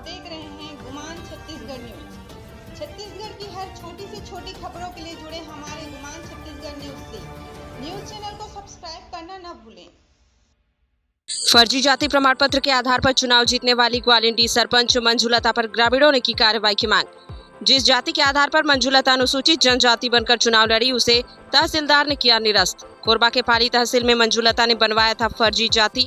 देख रहे हैं गुमान छत्तीसगढ़ न्यूज। छत्तीसगढ़ की हर छोटी से छोटी खबरों के लिए जुड़े हमारे गुमान छत्तीसगढ़ न्यूज से। न्यूज चैनल को सब्सक्राइब करना न भूलें। फर्जी जाति प्रमाण पत्र के आधार पर चुनाव जीतने वाली ग्वालिंडी सरपंच मंजुलता पर ग्रामीणों ने की कार्रवाई की मांग। जिस जाति के आधार पर मंजुलता अनुसूचित जनजाति बनकर चुनाव लड़ी, उसे तहसीलदार ने किया निरस्त। कोरबा के पाली तहसील में मंजुलता ने बनवाया था फर्जी जाति।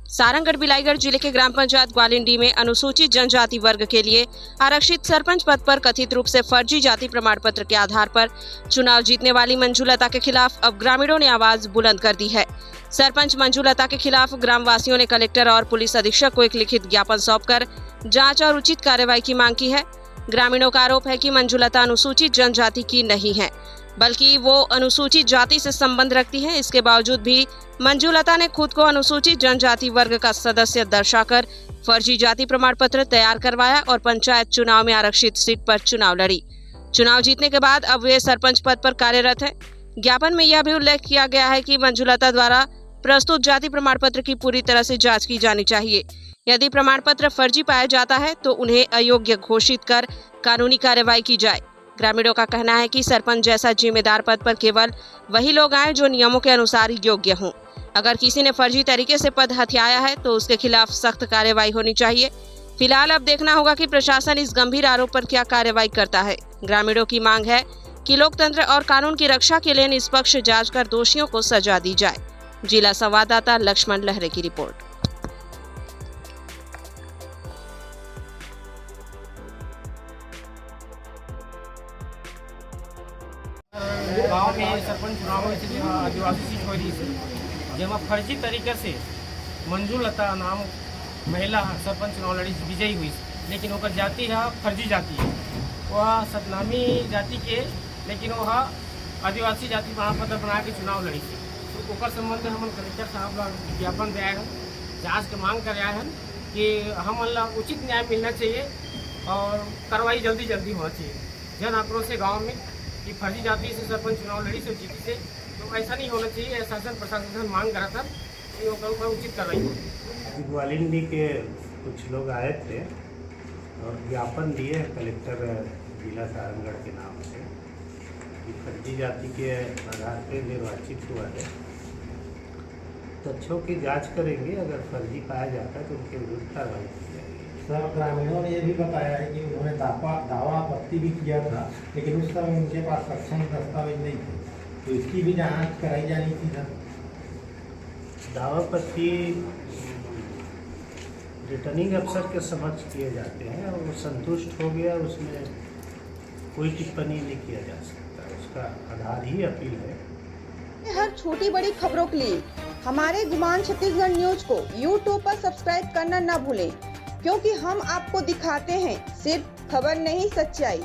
सारंगढ़ बिलाईगढ़ जिले के ग्राम पंचायत ग्वालिंडी में अनुसूचित जनजाति वर्ग के लिए आरक्षित सरपंच पद पर कथित रूप से फर्जी जाति प्रमाण पत्र के आधार पर चुनाव जीतने वाली मंजुलता के खिलाफ अब ग्रामीणों ने आवाज बुलंद कर दी है। सरपंच मंजुलता के खिलाफ ग्रामवासियों ने कलेक्टर और पुलिस अधीक्षक को एक लिखित ज्ञापन सौंपकर जांच और उचित कार्रवाई की मांग की है। ग्रामीणों का आरोप है कि मंजुलता अनुसूचित जनजाति की नहीं है, बल्कि वो अनुसूचित जाति से संबंध रखती है। इसके बावजूद भी मंजुलता ने खुद को अनुसूचित जनजाति वर्ग का सदस्य दर्शाकर फर्जी जाति प्रमाण पत्र तैयार करवाया और पंचायत चुनाव में आरक्षित सीट पर चुनाव लड़ी। चुनाव जीतने के बाद अब वे सरपंच पद पर कार्यरत है। ज्ञापन में यह भी उल्लेख किया गया है कि मंजुलता द्वारा प्रस्तुत जाति प्रमाण पत्र की पूरी तरह से जांच की जानी चाहिए। यदि प्रमाण पत्र फर्जी पाया जाता है तो उन्हें अयोग्य घोषित कर कानूनी कार्रवाई की जाए। ग्रामीणों का कहना है कि सरपंच जैसा जिम्मेदार पद पर केवल वही लोग आए जो नियमों के अनुसार योग्य हों। अगर किसी ने फर्जी तरीके से पद हथियाया है तो उसके खिलाफ सख्त कार्रवाई होनी चाहिए। फिलहाल अब देखना होगा कि प्रशासन इस गंभीर आरोप पर क्या कार्रवाई करता है। ग्रामीणों की मांग है कि लोकतंत्र और कानून की रक्षा के लिए निष्पक्ष जांच कर दोषियों को सजा दी जाए। जिला संवाददाता लक्ष्मण लहरे की रिपोर्ट। गाँव में सरपंच चुनाव में आदिवासी सीट हो रही है, जहाँ फर्जी तरीके से मंजुलता नाम महिला सरपंच चुनाव लड़ी विजयी हुई, लेकिन वह जाति है फर्जी जाति है। वह सतनामी जाति के, लेकिन वह आदिवासी जाति प्रमाण पत्र बना के चुनाव लड़ी थी। तो ओकर संबंध हम कलेक्टर साहब ज्ञापन दिया है, जाँच के मांग कर हैं कि हम उचित न्याय मिलना चाहिए और कार्रवाई जल्दी होना चाहिए। जन आक्रोश है गाँव में कि फर्जी जाति से सरपंच चुनाव लड़ी से जीती से, तो ऐसा नहीं होना चाहिए। शासन प्रशासन मांग करा था कि वो उचित कार्रवाई हो। ग्वालिंडी के कुछ लोग आए थे और ज्ञापन दिए कलेक्टर जिला सारंगढ़ के नाम से कि फर्जी जाति के आधार पर निर्वाचित हुआ है। तथ्यों की जांच करेंगे, अगर फर्जी पाया जाता है तो उनके विरुद्ध कार्रवाई की जाएगी। सर, ग्रामीणों ने यह भी बताया है कि उन्होंने दावा आपत्ति भी किया था, लेकिन उस समय उनके पास सक्षम दस्तावेज नहीं थे, तो इसकी भी जांच कराई जानी थी। सर, दावापत्ति रिटर्निंग अफसर के समक्ष किए जाते हैं और वो संतुष्ट हो गया, उसमें कोई टिप्पणी नहीं किया जा सकता। उसका आधार ही अपील है। हर छोटी बड़ी खबरों के लिए हमारे गुमान छत्तीसगढ़ न्यूज को YouTube पर सब्सक्राइब करना न भूलें, क्योंकि हम आपको दिखाते हैं सिर्फ खबर नहीं, सच्चाई।